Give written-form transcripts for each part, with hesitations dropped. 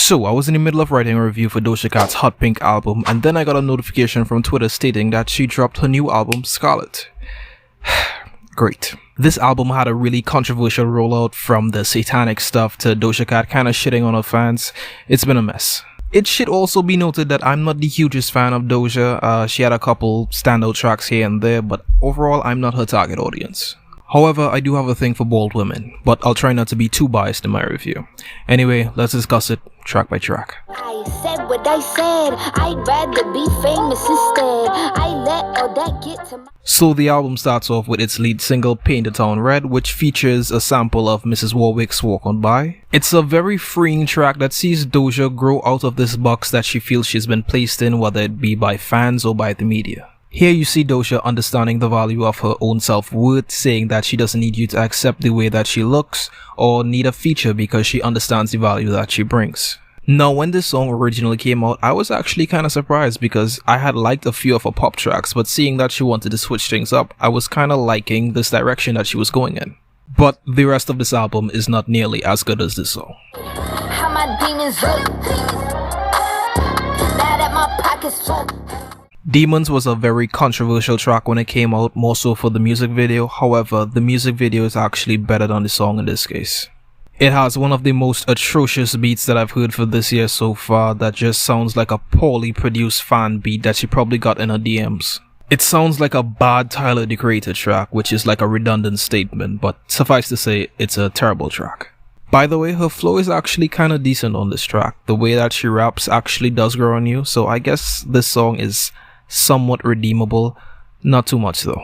So, I was in the middle of writing a review for Doja Cat's Hot Pink album, and then I got a notification from Twitter stating that she dropped her new album, Scarlet. Great. This album had a really controversial rollout, from the satanic stuff to Doja Cat kinda shitting on her fans. It's been a mess. It should also be noted that I'm not the hugest fan of Doja. She had a couple standout tracks here and there, but overall I'm not her target audience. However, I do have a thing for bald women, but I'll try not to be too biased in my review. Anyway, let's discuss it track by track. I said what I said, I'd rather be famous instead. I let all that get to my... So the album starts off with its lead single, Paint the Town Red, which features a sample of Mrs. Warwick's Walk On By. It's a very freeing track that sees Doja grow out of this box that she feels she's been placed in, whether it be by fans or by the media. Here you see Doja understanding the value of her own self-worth, saying that she doesn't need you to accept the way that she looks or need a feature because she understands the value that she brings. Now, when this song originally came out, I was actually kind of surprised because I had liked a few of her pop tracks, but seeing that she wanted to switch things up, I was kind of liking this direction that she was going in. But the rest of this album is not nearly as good as this song. How my demons look. Now that my pockets full. Demons was a very controversial track when it came out, more so for the music video. However, the music video is actually better than the song in this case. It has one of the most atrocious beats that I've heard for this year so far that just sounds like a poorly produced fan beat that she probably got in her DMs. It sounds like a bad Tyler the Creator track, which is like a redundant statement, but suffice to say, it's a terrible track. By the way, her flow is actually kinda decent on this track. The way that she raps actually does grow on you, so I guess this song is somewhat redeemable. Not too much though.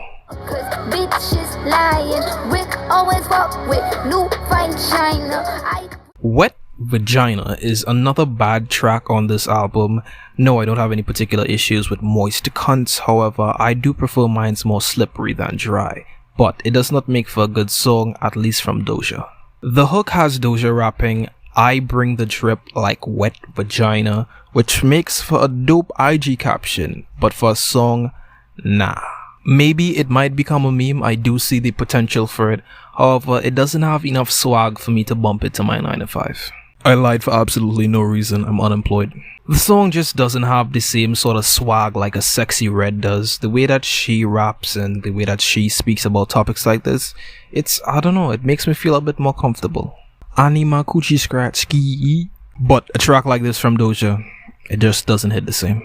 Wet Vagina is another bad track on this album. No, I don't have any particular issues with moist cunts, however, I do prefer mine's more slippery than dry. But it does not make for a good song, at least from Doja. The hook has Doja rapping, "I bring the drip like wet vagina," which makes for a dope IG caption, but for a song, nah. Maybe it might become a meme, I do see the potential for it, however, it doesn't have enough swag for me to bump it to my 9 to 5. I lied for absolutely no reason, I'm unemployed. The song just doesn't have the same sort of swag like a Sexy Red does. The way that she raps and the way that she speaks about topics like this, I don't know, it makes me feel a bit more comfortable. Anima coochie scratch ski. But a track like this from Doja, it just doesn't hit the same.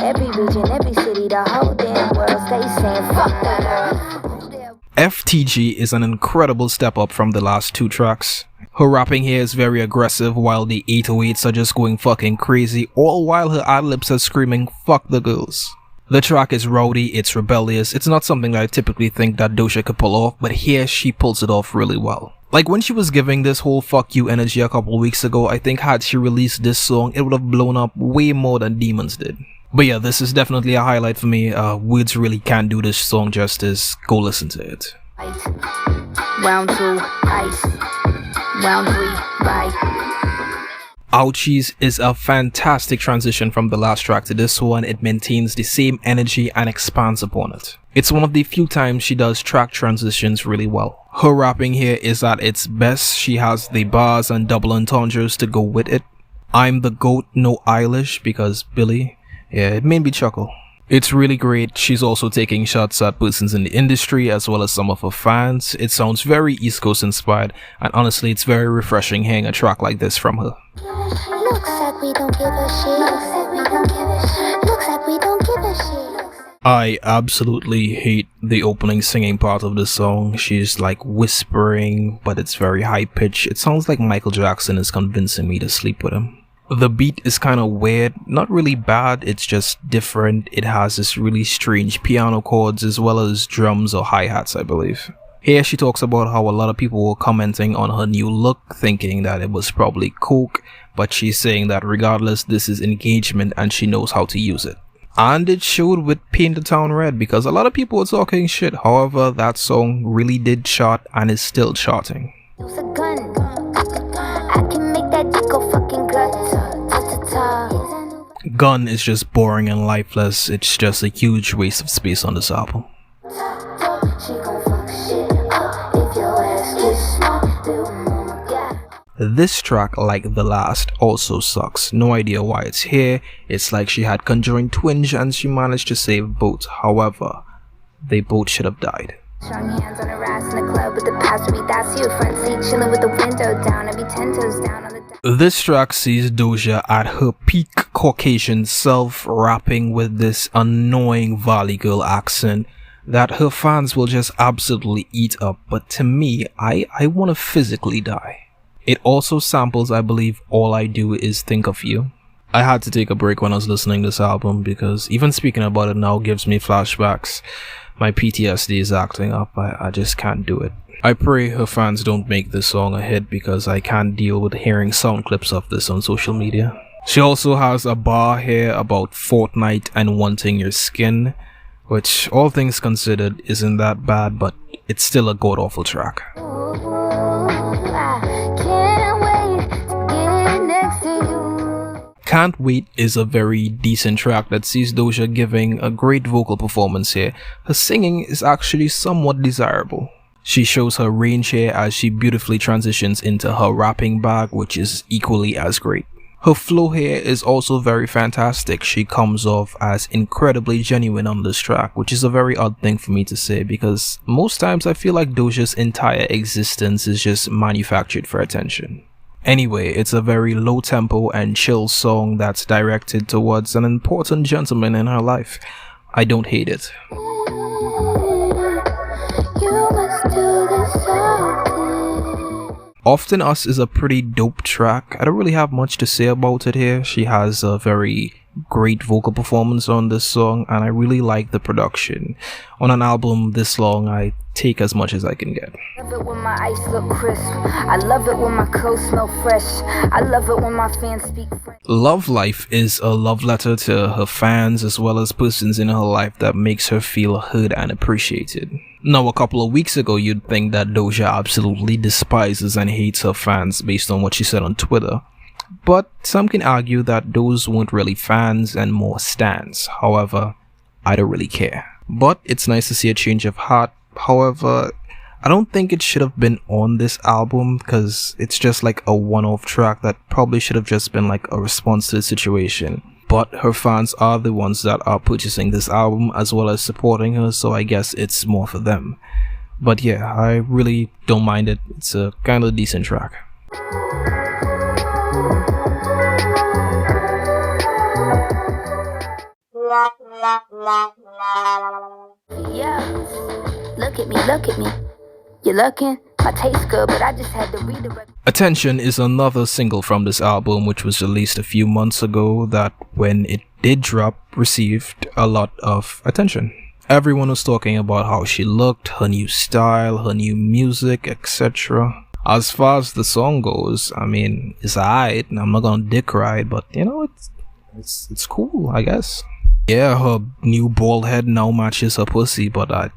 Every region, every city, the whole damn world stay saying fuck that. FTG is an incredible step up from the last two tracks. Her rapping here is very aggressive while the 808s are just going fucking crazy, all while her ad-libs are screaming fuck the girls. The track is rowdy, it's rebellious, it's not something that I typically think that Doja could pull off, but here she pulls it off really well. Like when she was giving this whole fuck you energy a couple weeks ago, I think had she released this song, it would have blown up way more than Demons did. But yeah, this is definitely a highlight for me. Words really can't do this song justice. Go listen to it. Round 2, ice. Round 3, bye. Ouchies is a fantastic transition from the last track to this one. It maintains the same energy and expands upon it. It's one of the few times she does track transitions really well. Her rapping here is at its best. She has the bars and double entendres to go with it. I'm the GOAT, no Eilish, because Billy. Yeah, it made me chuckle. It's really great. She's also taking shots at persons in the industry as well as some of her fans. It sounds very East Coast inspired, and honestly it's very refreshing hearing a track like this from her. Looks like we don't give a shit. Looks like we don't give a shit. Looks like we don't give a shit. I absolutely hate the opening singing part of the song. She's like whispering, but it's very high pitched. It sounds like Michael Jackson is convincing me to sleep with him. The beat is kind of weird, not really bad, it's just different. It has this really strange piano chords as well as drums or hi-hats, I believe. Here she talks about how a lot of people were commenting on her new look, thinking that it was probably coke, but she's saying that regardless, this is engagement and she knows how to use it. And it showed with Paint the Town Red because a lot of people were talking shit. However, that song really did chart and is still charting. Use a gun. I can make that dick go fucking gut. Gun is just boring and lifeless. It's just a huge waste of space on this album. This track, like the last, also sucks. No idea why it's here. It's like she had conjuring twinge and she managed to save both. However, they both should have died. Strong hands on her ass in the club with the past me, that's you. Front seat chilling with the window down and be 10 toes down on the This track sees Doja at her peak Caucasian self, rapping with this annoying Valley Girl accent that her fans will just absolutely eat up. But to me, I want to physically die. It also samples, I believe, All I Do Is Think of You. I had to take a break when I was listening to this album because even speaking about it now gives me flashbacks. My PTSD is acting up. I just can't do it. I pray her fans don't make this song a hit because I can't deal with hearing sound clips of this on social media. She also has a bar here about Fortnite and wanting your skin, which all things considered isn't that bad, but it's still a god-awful track. Can't Wait is a very decent track that sees Doja giving a great vocal performance here. Her singing is actually somewhat desirable. She shows her range here as she beautifully transitions into her rapping bag, which is equally as great. Her flow here is also very fantastic. She comes off as incredibly genuine on this track, which is a very odd thing for me to say because most times I feel like Doja's entire existence is just manufactured for attention. Anyway, it's a very low tempo and chill song that's directed towards an important gentleman in her life. I don't hate it. Often Us is a pretty dope track. I don't really have much to say about it here. She has a very great vocal performance on this song and I really like the production. On an album this long, I take as much as I can get. I love it when my ice look crisp. I love it when my clothes smell fresh. I love it when my fans speak French. Love Life is a love letter to her fans as well as persons in her life that makes her feel heard and appreciated. Now, a couple of weeks ago, you'd think that Doja absolutely despises and hates her fans based on what she said on Twitter. But some can argue that those weren't really fans and more stans. However, I don't really care. But it's nice to see a change of heart. However, I don't think it should have been on this album because it's just like a one-off track that probably should have just been like a response to the situation. But her fans are the ones that are purchasing this album as well as supporting her, so I guess it's more for them. But yeah, I really don't mind it. It's a kind of decent track. Yeah, look at me. You're looking, my taste good, but I just had to redirect. Attention is another single from this album which was released a few months ago that when it did drop received a lot of attention. Everyone was talking about how she looked, her new style, her new music, etc. As far as the song goes, I mean, it's alright, I'm not gonna dick ride, but you know, it's cool, I guess. Yeah, her new bald head now matches her pussy, but I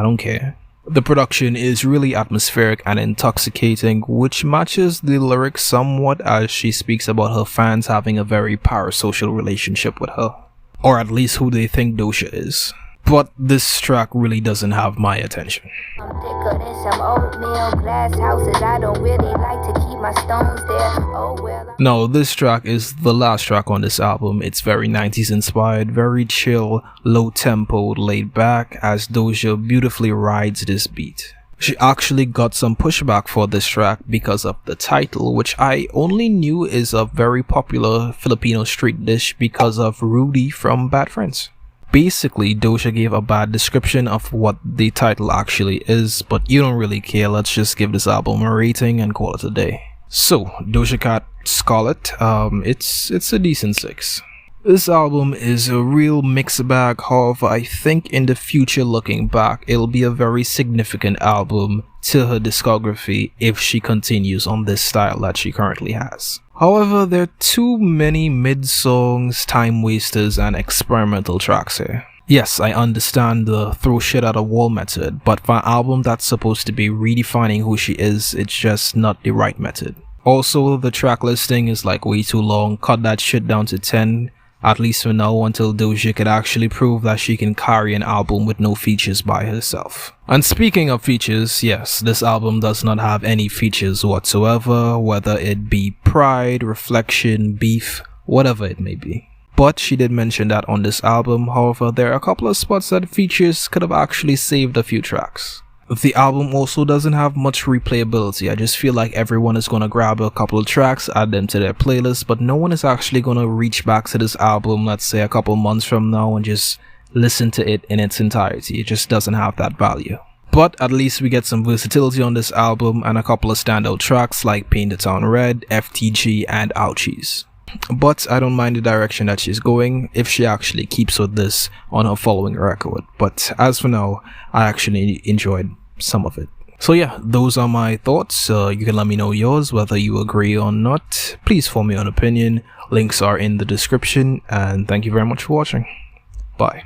don't care. The production is really atmospheric and intoxicating, which matches the lyrics somewhat as she speaks about her fans having a very parasocial relationship with her. Or at least who they think Doja is. But this track really doesn't have my attention. I'm thicker than some oatmeal glass houses. I don't really like to keep my stones there. Oh well. No, this track is the last track on this album. It's very 90s inspired, very chill, low tempo, laid back as Doja beautifully rides this beat. She actually got some pushback for this track because of the title, which I only knew is a very popular Filipino street dish because of Rudy from Bad Friends. Basically, Doja gave a bad description of what the title actually is, but you don't really care. Let's just give this album a rating and call it a day. So, Doja Cat Scarlet, it's a decent 6. This album is a real mixed bag. However, I think in the future, looking back, it'll be a very significant album to her discography if she continues on this style that she currently has. However, there are too many mid-songs, time wasters, and experimental tracks here. Yes, I understand the throw shit at a wall method, but for an album that's supposed to be redefining who she is, it's just not the right method. Also, the track listing is like way too long. Cut that shit down to 10. at least for now, until Doja could actually prove that she can carry an album with no features by herself. And speaking of features, yes, this album does not have any features whatsoever, whether it be pride, reflection, beef, whatever it may be. But she did mention that on this album. However, there are a couple of spots that features could have actually saved a few tracks. The album also doesn't have much replayability. I just feel like everyone is gonna grab a couple of tracks, add them to their playlist, but no one is actually gonna reach back to this album, let's say a couple months from now, and just listen to it in its entirety. It just doesn't have that value. But at least we get some versatility on this album and a couple of standout tracks like Paint the Town Red, FTG, and Ouchies. But I don't mind the direction that she's going if she actually keeps with this on her following record. But as for now, I actually enjoyed some of it. So yeah, those are my thoughts. You can let me know yours, whether you agree or not. Please form your own opinion. Links are in the description, and thank you very much for watching. Bye.